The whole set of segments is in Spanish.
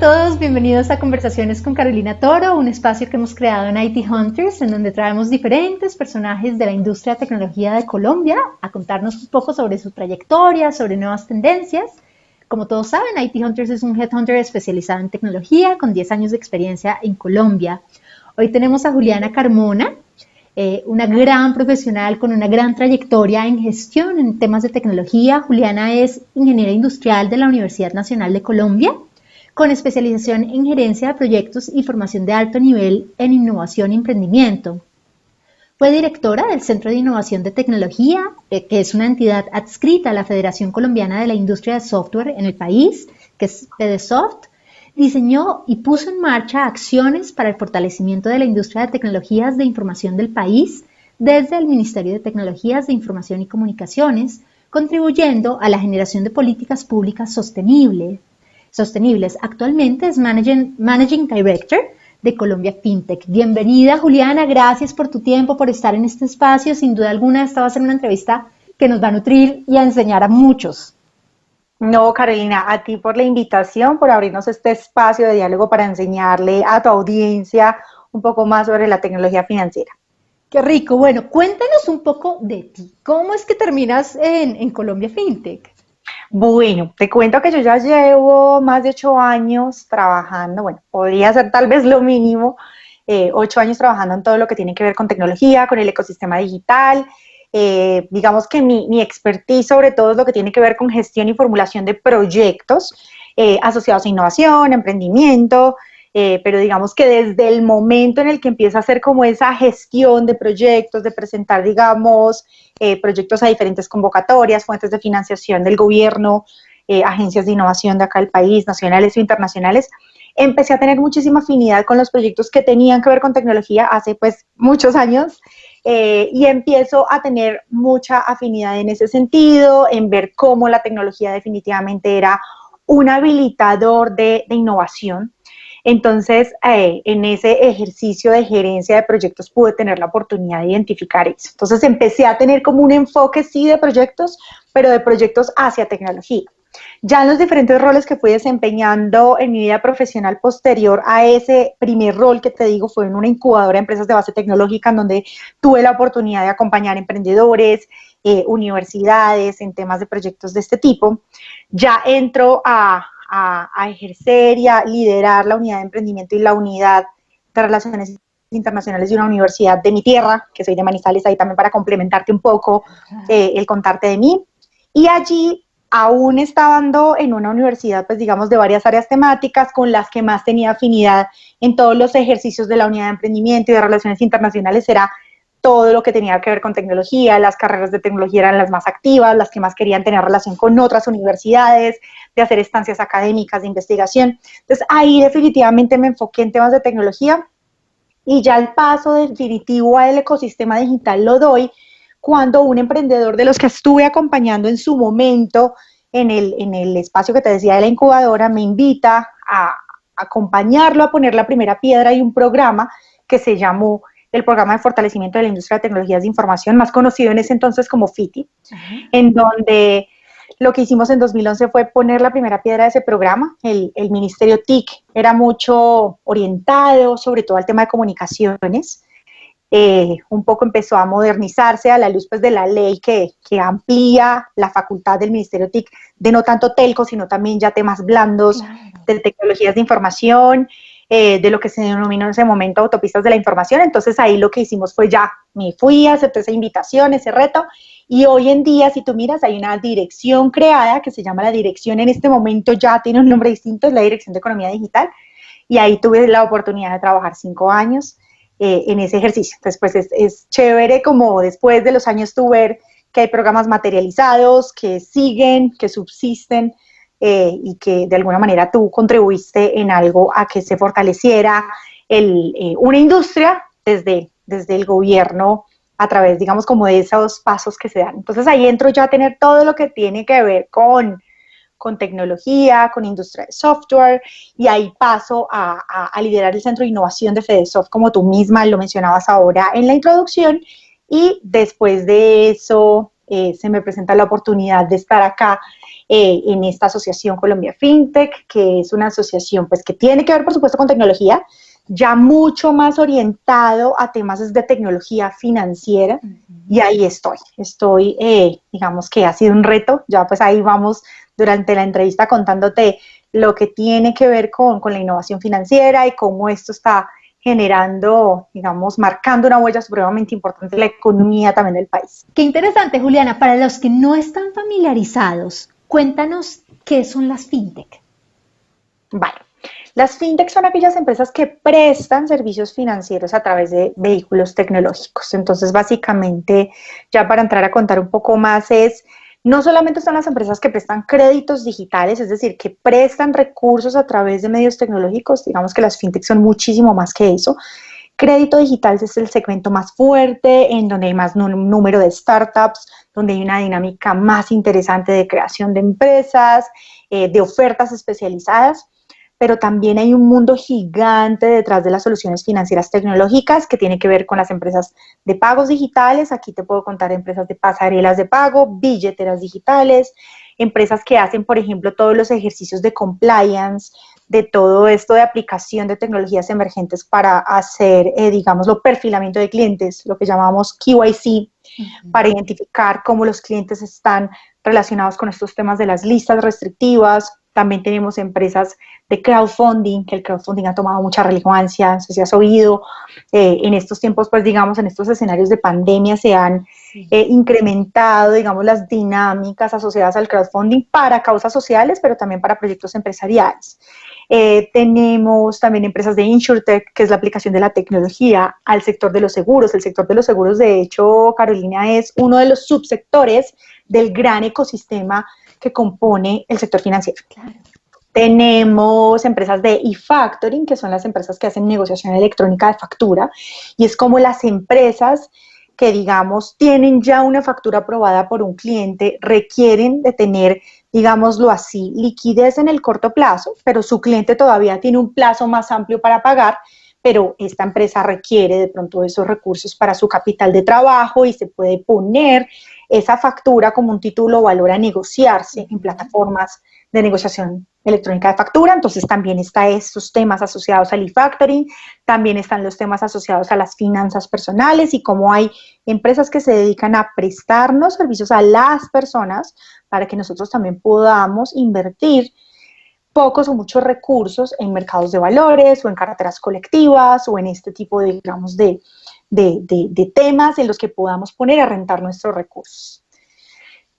a todos, bienvenidos a Conversaciones con Carolina Toro, un espacio que hemos creado en IT Hunters, en donde traemos diferentes personajes de la industria de tecnología de Colombia a contarnos un poco sobre su trayectoria, sobre nuevas tendencias. Como todos saben, IT Hunters es un headhunter especializado en tecnología con 10 años de experiencia en Colombia. Hoy tenemos a Juliana Carmona, una gran profesional con una gran trayectoria en gestión en temas de tecnología. Juliana es ingeniera industrial de la Universidad Nacional de Colombia, con especialización en gerencia de proyectos y formación de alto nivel en innovación y emprendimiento. Fue directora del Centro de Innovación de Tecnología, que es una entidad adscrita a la Federación Colombiana de la Industria de Software en el país, que es FedeSoft. Diseñó y puso en marcha acciones para el fortalecimiento de la industria de tecnologías de información del país desde el Ministerio de Tecnologías de Información y Comunicaciones, contribuyendo a la generación de políticas públicas sostenibles. Actualmente es Managing Director de Colombia FinTech. Bienvenida, Juliana, gracias por tu tiempo, por estar en este espacio. Sin duda alguna, esta va a ser una entrevista que nos va a nutrir y a enseñar a muchos. No, Carolina, a ti por la invitación, por abrirnos este espacio de diálogo para enseñarle a tu audiencia un poco más sobre la tecnología financiera. Qué rico. Bueno, cuéntanos un poco de ti. ¿Cómo es que terminas en Colombia FinTech? Bueno, te cuento que yo ya llevo más de 8 años trabajando, bueno, podría ser tal vez lo mínimo, 8 años trabajando en todo lo que tiene que ver con tecnología, con el ecosistema digital. Digamos que mi expertise sobre todo es lo que tiene que ver con gestión y formulación de proyectos asociados a innovación, emprendimiento, pero digamos que desde el momento en el que empieza a hacer como esa gestión de proyectos, de presentar, digamos, proyectos a diferentes convocatorias, fuentes de financiación del gobierno, agencias de innovación de acá del país, nacionales o internacionales, empecé a tener muchísima afinidad con los proyectos que tenían que ver con tecnología hace pues muchos años. Y empiezo a tener mucha afinidad en ese sentido, en ver cómo la tecnología definitivamente era un habilitador de innovación. Entonces, en ese ejercicio de gerencia de proyectos pude tener la oportunidad de identificar eso. Entonces, empecé a tener como un enfoque, sí, de proyectos, pero de proyectos hacia tecnología. Ya en los diferentes roles que fui desempeñando en mi vida profesional posterior a ese primer rol que te digo, fue en una incubadora de empresas de base tecnológica en donde tuve la oportunidad de acompañar emprendedores, universidades en temas de proyectos de este tipo. Ya entro a ejercer y a liderar la unidad de emprendimiento y la unidad de relaciones internacionales de una universidad de mi tierra, que soy de Manizales, ahí también para complementarte un poco el contarte de mí. Y allí, aún estando en una universidad, pues digamos, de varias áreas temáticas con las que más tenía afinidad en todos los ejercicios de la unidad de emprendimiento y de relaciones internacionales, era todo lo que tenía que ver con tecnología. Las carreras de tecnología eran las más activas, las que más querían tener relación con otras universidades, de hacer estancias académicas de investigación. Entonces ahí definitivamente me enfoqué en temas de tecnología y ya el paso definitivo al ecosistema digital lo doy cuando un emprendedor de los que estuve acompañando en su momento en el espacio que te decía de la incubadora me invita a acompañarlo a poner la primera piedra y un programa que se llamó el Programa de Fortalecimiento de la Industria de Tecnologías de Información, más conocido en ese entonces como FITI, en donde lo que hicimos en 2011 fue poner la primera piedra de ese programa. El Ministerio TIC era mucho orientado sobre todo al tema de comunicaciones. Un poco empezó a modernizarse a la luz pues, de la ley que amplía la facultad del Ministerio TIC de no tanto telco, sino también ya temas blandos, de tecnologías de información, de lo que se denominó en ese momento autopistas de la información. Entonces ahí lo que hicimos fue ya, me fui, acepté esa invitación, ese reto, y hoy en día, si tú miras, hay una dirección creada que se llama la dirección, en este momento ya tiene un nombre distinto, es la Dirección de Economía Digital, y ahí tuve la oportunidad de trabajar 5 años en ese ejercicio. Entonces, pues es chévere como después de los años tú ver que hay programas materializados, que siguen, que subsisten, y que de alguna manera tú contribuiste en algo a que se fortaleciera una industria desde el gobierno a través, digamos, como de esos pasos que se dan. Entonces ahí entro ya a tener todo lo que tiene que ver con tecnología, con industria de software, y ahí paso a liderar el Centro de Innovación de FedeSoft, como tú misma lo mencionabas ahora en la introducción, y después de eso se me presenta la oportunidad de estar acá en esta asociación Colombia FinTech, que es una asociación pues, que tiene que ver, por supuesto, con tecnología, ya mucho más orientado a temas de tecnología financiera, y ahí estoy, digamos que ha sido un reto, ya pues ahí vamos durante la entrevista contándote lo que tiene que ver con la innovación financiera y cómo esto está generando, digamos, marcando una huella supremamente importante en la economía también del país. Qué interesante, Juliana. Para los que no están familiarizados, cuéntanos qué son las fintech. Vale. Las fintech son aquellas empresas que prestan servicios financieros a través de vehículos tecnológicos. Entonces, básicamente, ya para entrar a contar un poco más, no solamente son las empresas que prestan créditos digitales, es decir, que prestan recursos a través de medios tecnológicos, digamos que las fintech son muchísimo más que eso. Crédito digital es el segmento más fuerte, en donde hay más número de startups, donde hay una dinámica más interesante de creación de empresas, de ofertas especializadas, pero también hay un mundo gigante detrás de las soluciones financieras tecnológicas que tiene que ver con las empresas de pagos digitales. Aquí te puedo contar empresas de pasarelas de pago, billeteras digitales, empresas que hacen, por ejemplo, todos los ejercicios de compliance, de todo esto de aplicación de tecnologías emergentes para hacer, digámoslo, perfilamiento de clientes, lo que llamamos KYC, para identificar cómo los clientes están relacionados con estos temas de las listas restrictivas. También tenemos empresas de crowdfunding, que el crowdfunding ha tomado mucha relevancia, no sé si has oído, en estos tiempos, pues digamos, en estos escenarios de pandemia se han incrementado, digamos, las dinámicas asociadas al crowdfunding para causas sociales, pero también para proyectos empresariales. Tenemos también empresas de InsurTech, que es la aplicación de la tecnología al sector de los seguros. El sector de los seguros, de hecho, Carolina, es uno de los subsectores del gran ecosistema que compone el sector financiero. Claro. Tenemos empresas de e-factoring, que son las empresas que hacen negociación electrónica de factura, y es como las empresas que, digamos, tienen ya una factura aprobada por un cliente, requieren de tener, digámoslo así, liquidez en el corto plazo, pero su cliente todavía tiene un plazo más amplio para pagar, pero esta empresa requiere de pronto esos recursos para su capital de trabajo y se puede poner esa factura como un título o valor a negociarse en plataformas de negociación electrónica de factura. Entonces también están estos temas asociados al e-factoring, también están los temas asociados a las finanzas personales y cómo hay empresas que se dedican a prestarnos servicios a las personas para que nosotros también podamos invertir pocos o muchos recursos en mercados de valores o en carteras colectivas o en este tipo de, digamos, de temas en los que podamos poner a rentar nuestros recursos.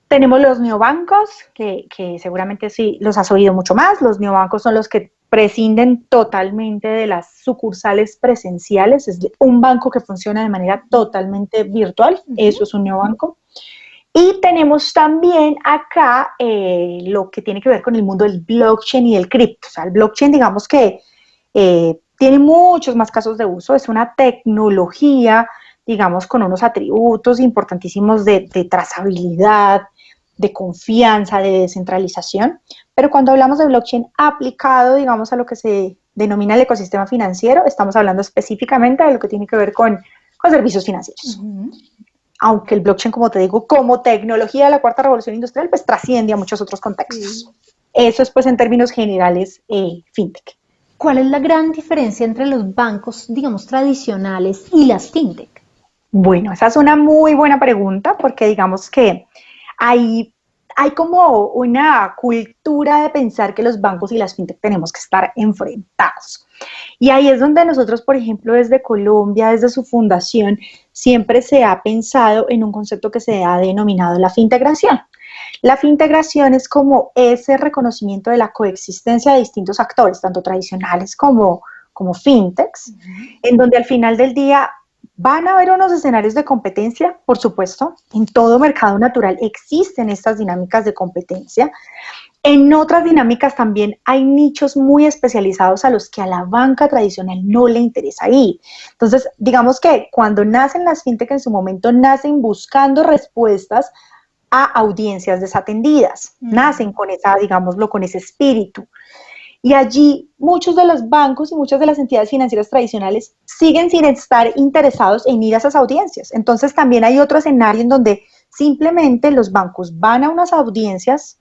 Tenemos los neobancos, que seguramente sí los has oído mucho más. Los neobancos son los que prescinden totalmente de las sucursales presenciales. Es un banco que funciona de manera totalmente virtual. Eso es un neobanco. Y tenemos también acá lo que tiene que ver con el mundo del blockchain y del cripto. O sea, el blockchain, digamos que tiene muchos más casos de uso. Es una tecnología, digamos, con unos atributos importantísimos de trazabilidad, de confianza, de descentralización. Pero cuando hablamos de blockchain aplicado, digamos, a lo que se denomina el ecosistema financiero, estamos hablando específicamente de lo que tiene que ver con servicios financieros. Aunque el blockchain, como te digo, como tecnología de la cuarta revolución industrial, pues trasciende a muchos otros contextos. Eso es, pues, en términos generales, fintech. ¿Cuál es la gran diferencia entre los bancos, digamos, tradicionales y las fintech? Bueno, esa es una muy buena pregunta porque digamos que hay como una cultura de pensar que los bancos y las fintech tenemos que estar enfrentados. Y ahí es donde nosotros, por ejemplo, desde Colombia, desde su fundación, siempre se ha pensado en un concepto que se ha denominado la fintegración. La fintegración es como ese reconocimiento de la coexistencia de distintos actores, tanto tradicionales como fintechs, en donde al final del día van a haber unos escenarios de competencia, por supuesto. En todo mercado natural existen estas dinámicas de competencia. En otras dinámicas también hay nichos muy especializados a los que a la banca tradicional no le interesa ir. Entonces, digamos que cuando nacen las fintech en su momento, nacen buscando respuestas a audiencias desatendidas, nacen con esa, digámoslo, con ese espíritu. Y allí muchos de los bancos y muchas de las entidades financieras tradicionales siguen sin estar interesados en ir a esas audiencias. Entonces también hay otro escenario en donde simplemente los bancos van a unas audiencias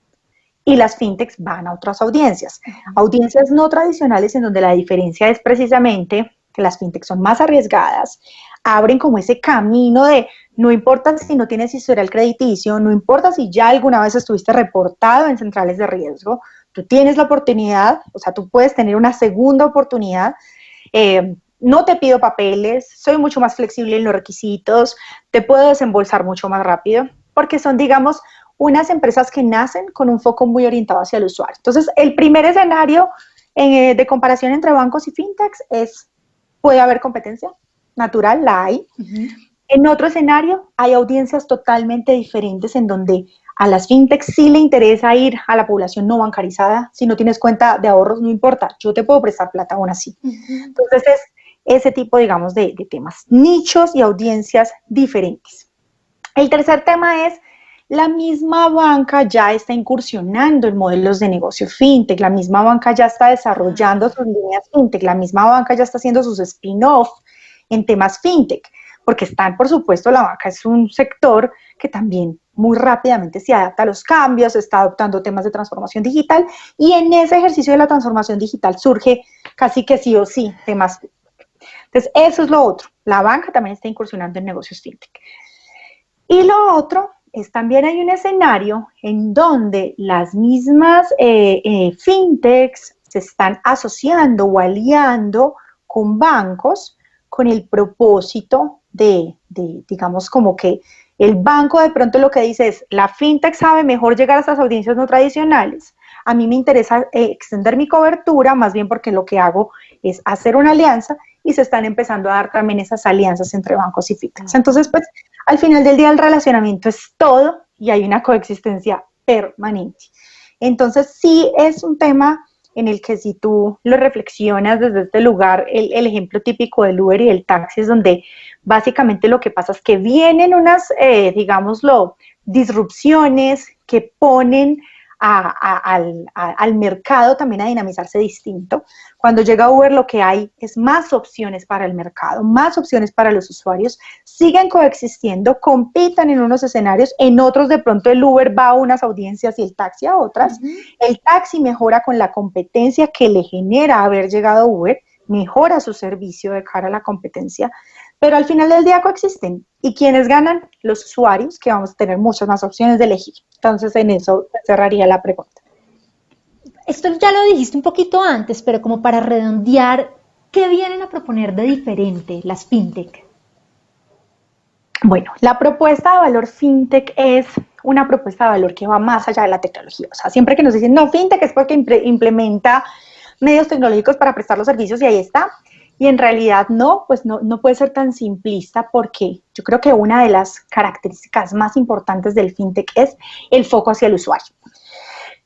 y las fintechs van a otras audiencias. Audiencias no tradicionales en donde la diferencia es precisamente que las fintechs son más arriesgadas, abren como ese camino de no importa si no tienes historial crediticio, no importa si ya alguna vez estuviste reportado en centrales de riesgo, tú tienes la oportunidad, o sea, tú puedes tener una segunda oportunidad. No te pido papeles, soy mucho más flexible en los requisitos, te puedo desembolsar mucho más rápido, porque son, digamos, unas empresas que nacen con un foco muy orientado hacia el usuario. Entonces, el primer escenario de comparación entre bancos y fintechs es, puede haber competencia natural, la hay. En otro escenario, hay audiencias totalmente diferentes en donde a las fintechs sí le interesa ir a la población no bancarizada. Si no tienes cuenta de ahorros, no importa, yo te puedo prestar plata aún así. Entonces, es ese tipo, digamos, de temas, nichos y audiencias diferentes. El tercer tema es, la misma banca ya está incursionando en modelos de negocio fintech, la misma banca ya está desarrollando sus líneas fintech, la misma banca ya está haciendo sus spin-off en temas fintech, porque están, por supuesto, la banca es un sector que también muy rápidamente se adapta a los cambios, está adoptando temas de transformación digital, y en ese ejercicio de la transformación digital surge casi que sí o sí temas fintech. Entonces, eso es lo otro. La banca también está incursionando en negocios fintech. Y lo otro es también hay un escenario en donde las mismas fintechs se están asociando o aliando con bancos con el propósito de, digamos, como que el banco de pronto lo que dice es, la fintech sabe mejor llegar a estas audiencias no tradicionales, a mí me interesa extender mi cobertura, más bien porque lo que hago es hacer una alianza y se están empezando a dar también esas alianzas entre bancos y fintechs. Entonces, pues, al final del día el relacionamiento es todo y hay una coexistencia permanente. Entonces, sí es un tema en el que si tú lo reflexionas desde este lugar, el ejemplo típico del Uber y del taxi es donde básicamente lo que pasa es que vienen unas, digámoslo, disrupciones que ponen al mercado también a dinamizarse distinto. Cuando llega Uber lo que hay es más opciones para el mercado, más opciones para los usuarios, siguen coexistiendo, compitan en unos escenarios, en otros de pronto el Uber va a unas audiencias y el taxi a otras. El taxi mejora con la competencia que le genera haber llegado Uber, mejora su servicio de cara a la competencia, pero al final del día coexisten. ¿Y quiénes ganan? Los usuarios, que vamos a tener muchas más opciones de elegir. Entonces, en eso cerraría la pregunta. Esto ya lo dijiste un poquito antes, pero como para redondear, ¿qué vienen a proponer de diferente las fintech? Bueno, la propuesta de valor fintech es una propuesta de valor que va más allá de la tecnología. O sea, siempre que nos dicen, no, fintech es porque implementa medios tecnológicos para prestar los servicios y ahí está. Y en realidad no, pues no puede ser tan simplista porque yo creo que una de las características más importantes del fintech es el foco hacia el usuario.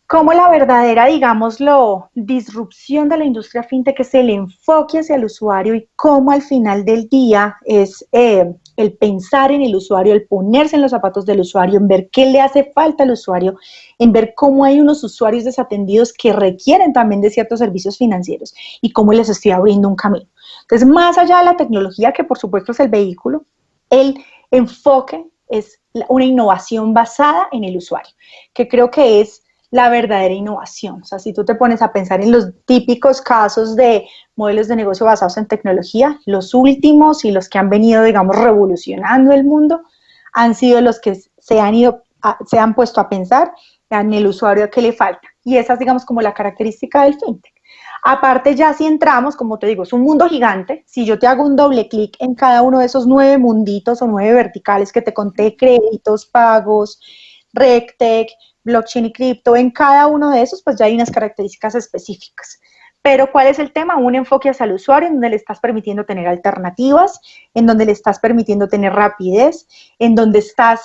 Como la verdadera, digámoslo, disrupción de la industria fintech es el enfoque hacia el usuario y cómo al final del día es el pensar en el usuario, el ponerse en los zapatos del usuario, en ver qué le hace falta al usuario, en ver cómo hay unos usuarios desatendidos que requieren también de ciertos servicios financieros y cómo les estoy abriendo un camino. Entonces, más allá de la tecnología, que por supuesto es el vehículo, el enfoque es una innovación basada en el usuario, que creo que es la verdadera innovación. O sea, si tú te pones a pensar en los típicos casos de modelos de negocio basados en tecnología, los últimos y los que han venido, digamos, revolucionando el mundo, han sido los que se han puesto a pensar en el usuario que le falta. Y esa es, digamos, como la característica del fintech. Aparte, ya si entramos, como te digo, es un mundo gigante. Si yo te hago un doble clic en cada uno de esos 9 munditos o 9 verticales que te conté, créditos, pagos, RegTech, blockchain y cripto, en cada uno de esos, pues ya hay unas características específicas. Pero ¿cuál es el tema? Un enfoque hacia el usuario en donde le estás permitiendo tener alternativas, en donde le estás permitiendo tener rapidez, en donde estás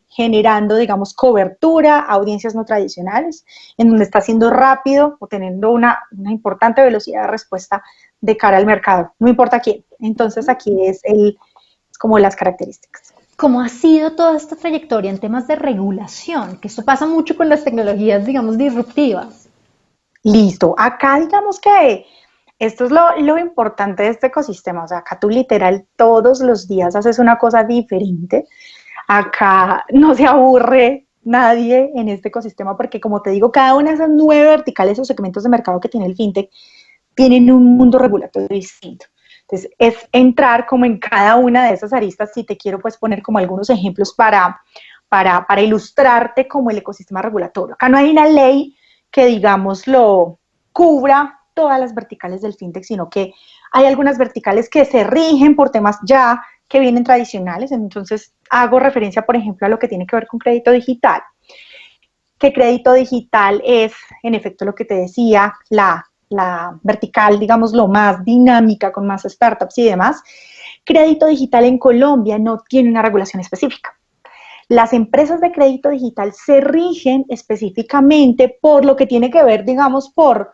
generando, digamos, cobertura a audiencias no tradicionales, en donde estás siendo rápido o teniendo una importante velocidad de respuesta de cara al mercado, no importa quién. Entonces aquí es como las características. ¿Cómo ha sido toda esta trayectoria en temas de regulación? Que esto pasa mucho con las tecnologías, digamos, disruptivas. Listo, acá digamos que esto es lo importante de este ecosistema, o sea, acá tú literal todos los días haces una cosa diferente, acá no se aburre nadie en este ecosistema, porque como te digo, cada una de esas 9 verticales o segmentos de mercado que tiene el fintech tienen un mundo regulatorio distinto. Entonces, es entrar como en cada una de esas aristas, si te quiero pues poner como algunos ejemplos para ilustrarte como el ecosistema regulatorio. Acá no hay una ley que, digamos, lo cubra todas las verticales del fintech, sino que hay algunas verticales que se rigen por temas ya que vienen tradicionales. Entonces, hago referencia, por ejemplo, a lo que tiene que ver con crédito digital, que crédito digital es, en efecto, lo que te decía, la vertical, digamos, lo más dinámica, con más startups y demás. Crédito digital en Colombia no tiene una regulación específica. Las empresas de crédito digital se rigen específicamente por lo que tiene que ver, digamos, por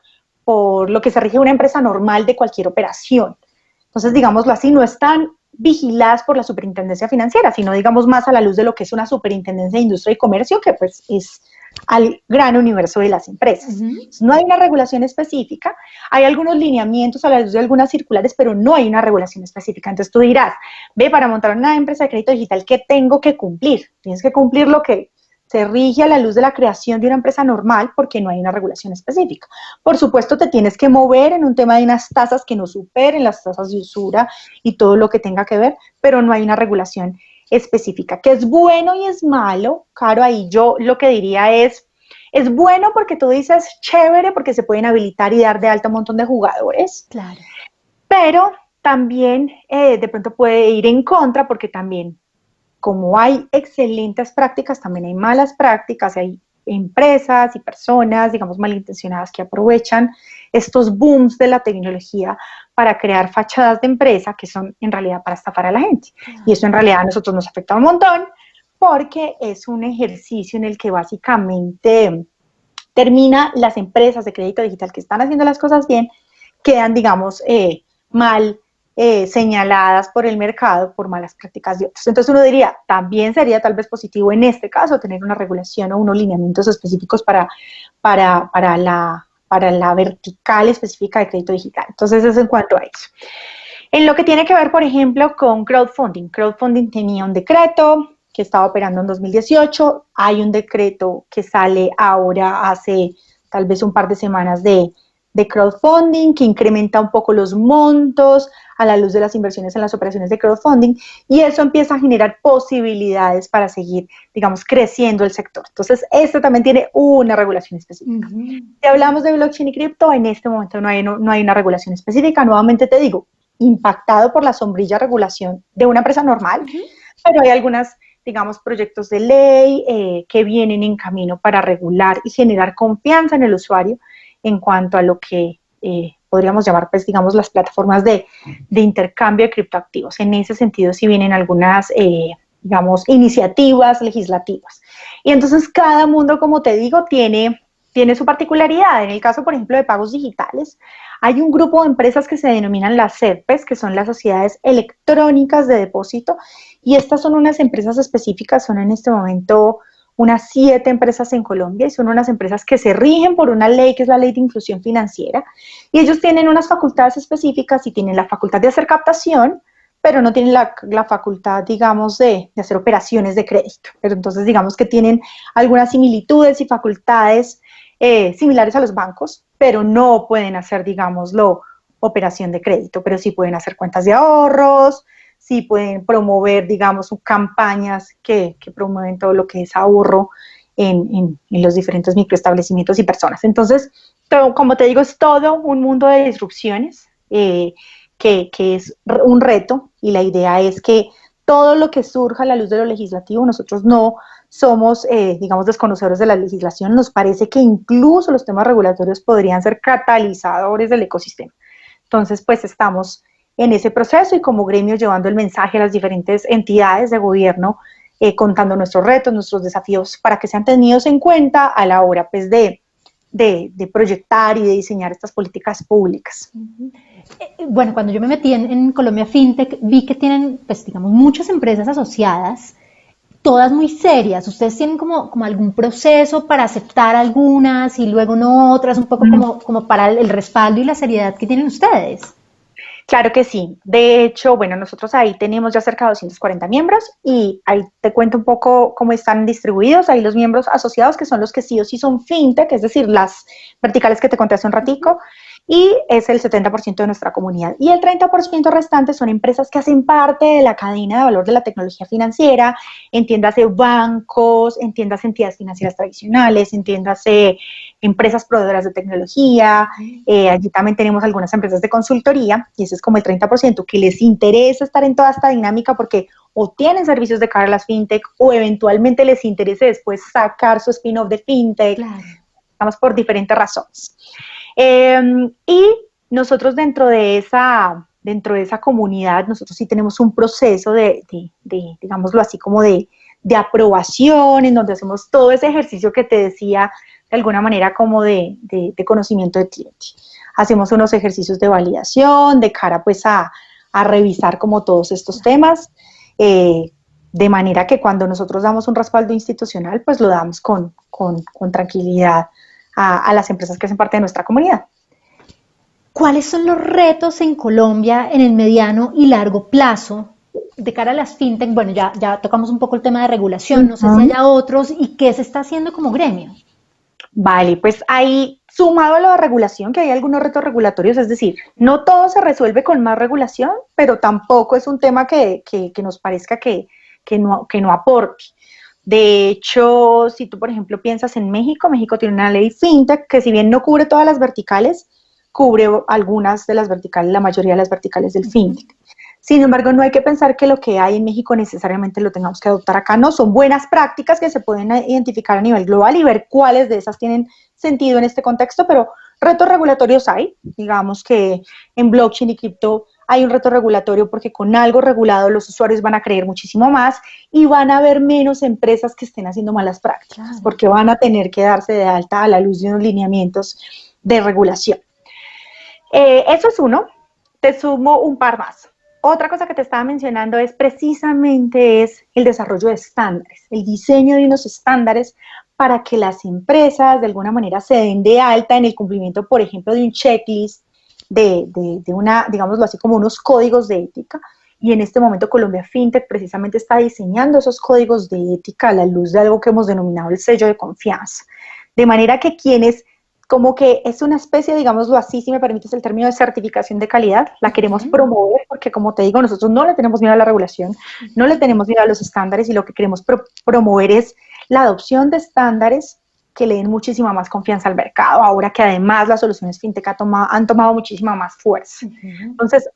lo que se rige una empresa normal de cualquier operación. Entonces, digámoslo así, no están vigiladas por la superintendencia financiera, sino, digamos, más a la luz de lo que es una superintendencia de industria y comercio, que pues es al gran universo de las empresas. No hay una regulación específica, hay algunos lineamientos a la luz de algunas circulares, pero no hay una regulación específica. Entonces tú dirás, ve, para montar una empresa de crédito digital, ¿qué tengo que cumplir? Tienes que cumplir lo que se rige a la luz de la creación de una empresa normal, porque no hay una regulación específica. Por supuesto, te tienes que mover en un tema de unas tasas que no superen las tasas de usura y todo lo que tenga que ver, pero no hay una regulación específica. ¿Qué es bueno y es malo? Claro, ahí yo lo que diría es bueno porque tú dices chévere, porque se pueden habilitar y dar de alta un montón de jugadores. Claro. Pero también de pronto puede ir en contra, porque también, como hay excelentes prácticas, también hay malas prácticas, hay empresas y personas, digamos, malintencionadas que aprovechan estos booms de la tecnología para crear fachadas de empresa que son en realidad para estafar a la gente. Y eso en realidad a nosotros nos afecta un montón, porque es un ejercicio en el que básicamente termina las empresas de crédito digital que están haciendo las cosas bien, quedan, digamos, mal señaladas por el mercado por malas prácticas de otros. Entonces uno diría, también sería tal vez positivo en este caso tener una regulación o unos lineamientos específicos para la vertical específica de crédito digital. Entonces eso en cuanto a eso. En lo que tiene que ver, por ejemplo, con crowdfunding. Crowdfunding tenía un decreto que estaba operando en 2018, hay un decreto que sale ahora hace tal vez un par de semanas de crowdfunding, que incrementa un poco los montos a la luz de las inversiones en las operaciones de crowdfunding, y eso empieza a generar posibilidades para seguir, digamos, creciendo el sector. Entonces, esto también tiene una regulación específica. Si hablamos de blockchain y cripto, en este momento no hay una regulación específica. Nuevamente te digo, impactado por la sombrilla regulación de una empresa normal, pero hay algunas, digamos, proyectos de ley que vienen en camino para regular y generar confianza en el usuario en cuanto a lo que podríamos llamar, pues, digamos, las plataformas de intercambio de criptoactivos. En ese sentido, sí vienen algunas, digamos, iniciativas legislativas. Y entonces cada mundo, como te digo, tiene su particularidad. En el caso, por ejemplo, de pagos digitales, hay un grupo de empresas que se denominan las SERPES, que son las sociedades electrónicas de depósito, y estas son unas empresas específicas, son en este momento unas 7 empresas en Colombia, y son unas empresas que se rigen por una ley que es la Ley de Inclusión Financiera, y ellos tienen unas facultades específicas y tienen la facultad de hacer captación, pero no tienen la facultad, digamos, de hacer operaciones de crédito. Pero entonces, digamos que tienen algunas similitudes y facultades similares a los bancos, pero no pueden hacer, digámoslo, operación de crédito, pero sí pueden hacer cuentas de ahorros, sí pueden promover, digamos, campañas que promueven todo lo que es ahorro en los diferentes microestablecimientos y personas. Entonces, como te digo, es todo un mundo de disrupciones que es un reto, y la idea es que todo lo que surja a la luz de lo legislativo, nosotros no somos, digamos, desconocedores de la legislación, nos parece que incluso los temas regulatorios podrían ser catalizadores del ecosistema. Entonces, pues estamos en ese proceso y como gremio llevando el mensaje a las diferentes entidades de gobierno, contando nuestros retos, nuestros desafíos, para que sean tenidos en cuenta a la hora, pues, de proyectar y de diseñar estas políticas públicas. Bueno, cuando yo me metí en Colombia FinTech, vi que tienen, pues, digamos, muchas empresas asociadas, todas muy serias. ¿Ustedes tienen como algún proceso para aceptar algunas y luego no otras, un poco como para el respaldo y la seriedad que tienen ustedes? Claro que sí. De hecho, bueno, nosotros ahí tenemos ya cerca de 240 miembros y ahí te cuento un poco cómo están distribuidos. Ahí los miembros asociados, que son los que sí o sí son fintech, es decir, las verticales que te conté hace un ratico, y es el 70% de nuestra comunidad. Y el 30% restante son empresas que hacen parte de la cadena de valor de la tecnología financiera, entiéndase bancos, entiéndase entidades financieras tradicionales, entiéndase empresas proveedoras de tecnología. Allí también tenemos algunas empresas de consultoría, y ese es como el 30% que les interesa estar en toda esta dinámica porque o tienen servicios de cara a las fintech o eventualmente les interese después sacar su spin-off de fintech. Claro. Estamos por diferentes razones. Y nosotros dentro de esa comunidad, nosotros sí tenemos un proceso de digámoslo así, como de aprobación, en donde hacemos todo ese ejercicio que te decía, de alguna manera como de conocimiento del cliente. Hacemos unos ejercicios de validación, de cara pues a revisar como todos estos temas, de manera que cuando nosotros damos un respaldo institucional, pues lo damos con tranquilidad a las empresas que hacen parte de nuestra comunidad. ¿Cuáles son los retos en Colombia en el mediano y largo plazo de cara a las fintech? Bueno, ya tocamos un poco el tema de regulación, no sé si haya otros, y qué se está haciendo como gremio. Vale, pues ahí, sumado a la regulación, que hay algunos retos regulatorios, es decir, no todo se resuelve con más regulación, pero tampoco es un tema que nos parezca que no aporte. De hecho, si tú, por ejemplo, piensas en México, México tiene una ley fintech que si bien no cubre todas las verticales, cubre algunas de las verticales, la mayoría de las verticales del fintech. Sin embargo, no hay que pensar que lo que hay en México necesariamente lo tengamos que adoptar acá, no, son buenas prácticas que se pueden identificar a nivel global y ver cuáles de esas tienen sentido en este contexto, pero retos regulatorios hay, digamos que en blockchain y cripto hay un reto regulatorio porque con algo regulado los usuarios van a creer muchísimo más y van a haber menos empresas que estén haciendo malas prácticas, porque van a tener que darse de alta a la luz de unos lineamientos de regulación. Eso es uno, te sumo un par más. Otra cosa que te estaba mencionando es precisamente el desarrollo de estándares, el diseño de unos estándares para que las empresas de alguna manera se den de alta en el cumplimiento, por ejemplo, de un checklist, de una, digámoslo así, como unos códigos de ética. Y en este momento Colombia FinTech precisamente está diseñando esos códigos de ética a la luz de algo que hemos denominado el sello de confianza. De manera que quienes, como que es una especie, digámoslo así, si me permites el término de certificación de calidad, la queremos promover porque, como te digo, nosotros no le tenemos miedo a la regulación, no le tenemos miedo a los estándares y lo que queremos promover es la adopción de estándares que le den muchísima más confianza al mercado, ahora que además las soluciones fintech han tomado muchísima más fuerza. Entonces,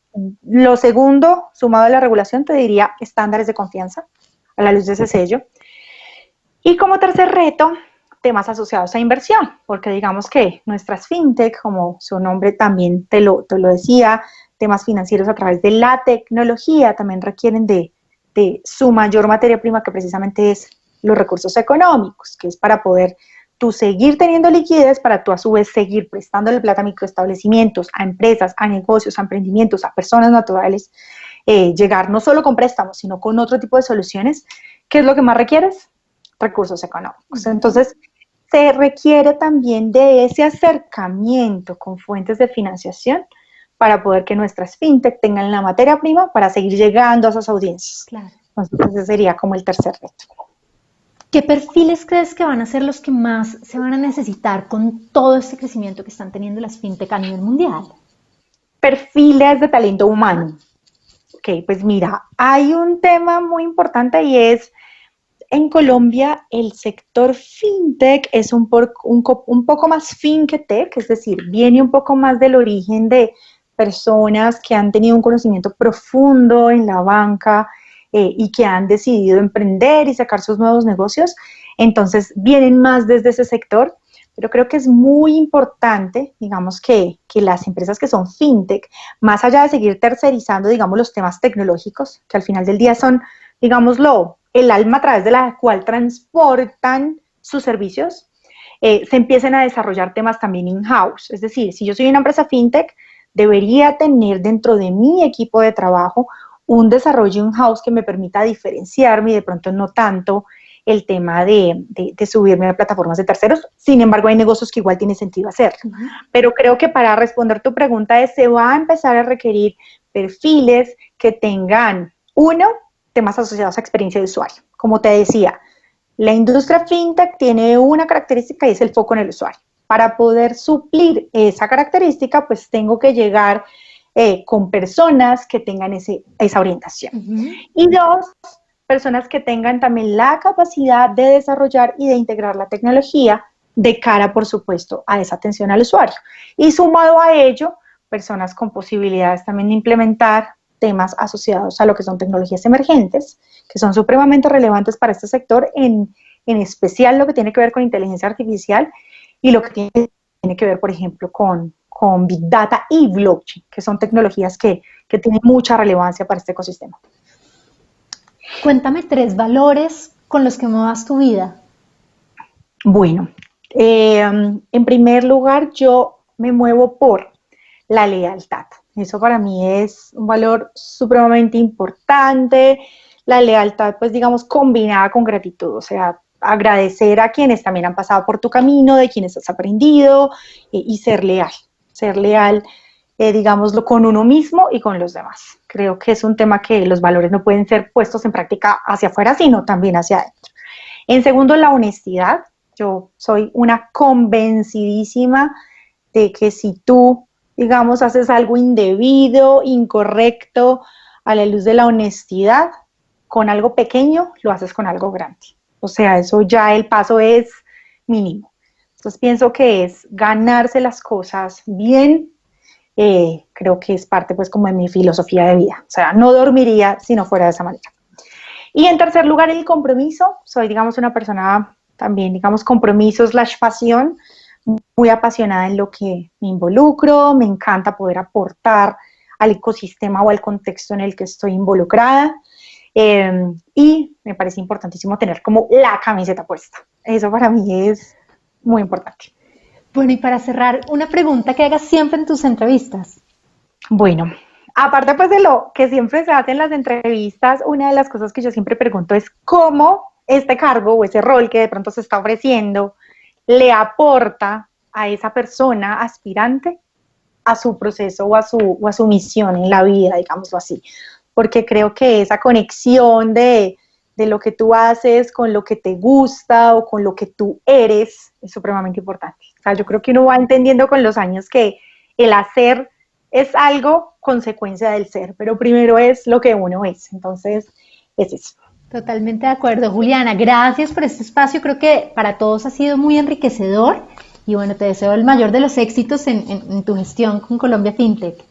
lo segundo, sumado a la regulación, te diría estándares de confianza a la luz de ese sello. Y como tercer reto, temas asociados a inversión, porque digamos que nuestras fintech, como su nombre también te lo decía, temas financieros a través de la tecnología también requieren de su mayor materia prima, que precisamente es los recursos económicos, que es para poder tú seguir teniendo liquidez, para tú a su vez seguir prestándole plata a microestablecimientos, a empresas, a negocios, a emprendimientos, a personas naturales, llegar no solo con préstamos, sino con otro tipo de soluciones. ¿Qué es lo que más requieres? Recursos económicos. Entonces, se requiere también de ese acercamiento con fuentes de financiación para poder que nuestras fintech tengan la materia prima para seguir llegando a esas audiencias. Claro. Entonces, ese sería como el tercer reto. ¿Qué perfiles crees que van a ser los que más se van a necesitar con todo este crecimiento que están teniendo las fintech a nivel mundial? Perfiles de talento humano. Ok, pues mira, hay un tema muy importante y es, en Colombia el sector fintech es un poco más fin que tech, es decir, viene un poco más del origen de personas que han tenido un conocimiento profundo en la banca, y que han decidido emprender y sacar sus nuevos negocios, entonces vienen más desde ese sector, pero creo que es muy importante, digamos, que las empresas que son fintech, más allá de seguir tercerizando, digamos, los temas tecnológicos, que al final del día son, digámoslo, el alma a través de la cual transportan sus servicios, se empiecen a desarrollar temas también in-house. Es decir, si yo soy una empresa fintech, debería tener dentro de mi equipo de trabajo un desarrollo in-house que me permita diferenciarme y de pronto no tanto el tema de subirme a plataformas de terceros. Sin embargo, hay negocios que igual tiene sentido hacerlo. Pero creo que para responder tu pregunta se va a empezar a requerir perfiles que tengan, uno, temas asociados a experiencia de usuario. Como te decía, la industria fintech tiene una característica y es el foco en el usuario. Para poder suplir esa característica, pues tengo que llegar con personas que tengan esa orientación. Y dos, personas que tengan también la capacidad de desarrollar y de integrar la tecnología de cara, por supuesto, a esa atención al usuario. Y sumado a ello, personas con posibilidades también de implementar temas asociados a lo que son tecnologías emergentes, que son supremamente relevantes para este sector, en especial lo que tiene que ver con inteligencia artificial y lo que tiene que ver, por ejemplo, con Big Data y blockchain, que son tecnologías que tienen mucha relevancia para este ecosistema. Cuéntame 3 valores con los que muevas tu vida. Bueno, en primer lugar, yo me muevo por la lealtad. Eso para mí es un valor supremamente importante. La lealtad, pues digamos, combinada con gratitud, o sea, agradecer a quienes también han pasado por tu camino, de quienes has aprendido, y ser leal, digámoslo, con uno mismo y con los demás. Creo que es un tema que los valores no pueden ser puestos en práctica hacia afuera, sino también hacia adentro. En segundo, la honestidad. Yo soy una convencidísima de que si tú, digamos, haces algo indebido, incorrecto, a la luz de la honestidad, con algo pequeño, lo haces con algo grande. O sea, eso ya el paso es mínimo. Entonces pienso que es ganarse las cosas bien. Creo que es parte pues como de mi filosofía de vida. O sea, no dormiría si no fuera de esa manera. Y en tercer lugar, el compromiso. Soy, digamos, una persona también, digamos, compromiso / pasión, muy apasionada en lo que me involucro. Me encanta poder aportar al ecosistema o al contexto en el que estoy involucrada. Y me parece importantísimo tener como la camiseta puesta. Eso para mí es muy importante. Bueno, y para cerrar, una pregunta que hagas siempre en tus entrevistas. Bueno, aparte pues de lo que siempre se hace en las entrevistas, una de las cosas que yo siempre pregunto es cómo este cargo o ese rol que de pronto se está ofreciendo le aporta a esa persona aspirante a su proceso o a su misión en la vida, digámoslo así. Porque creo que esa conexión de lo que tú haces con lo que te gusta o con lo que tú eres es supremamente importante. O sea, yo creo que uno va entendiendo con los años que el hacer es algo consecuencia del ser, pero primero es lo que uno es. Entonces, es eso. Totalmente de acuerdo, Juliana. Gracias por este espacio. Creo que para todos ha sido muy enriquecedor y bueno, te deseo el mayor de los éxitos en tu gestión con Colombia FinTech.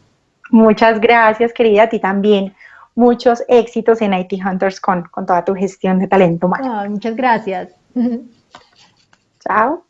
Muchas gracias, querida, a ti también. Muchos éxitos en IT Hunters con toda tu gestión de talento humano. Muchas gracias. Chao.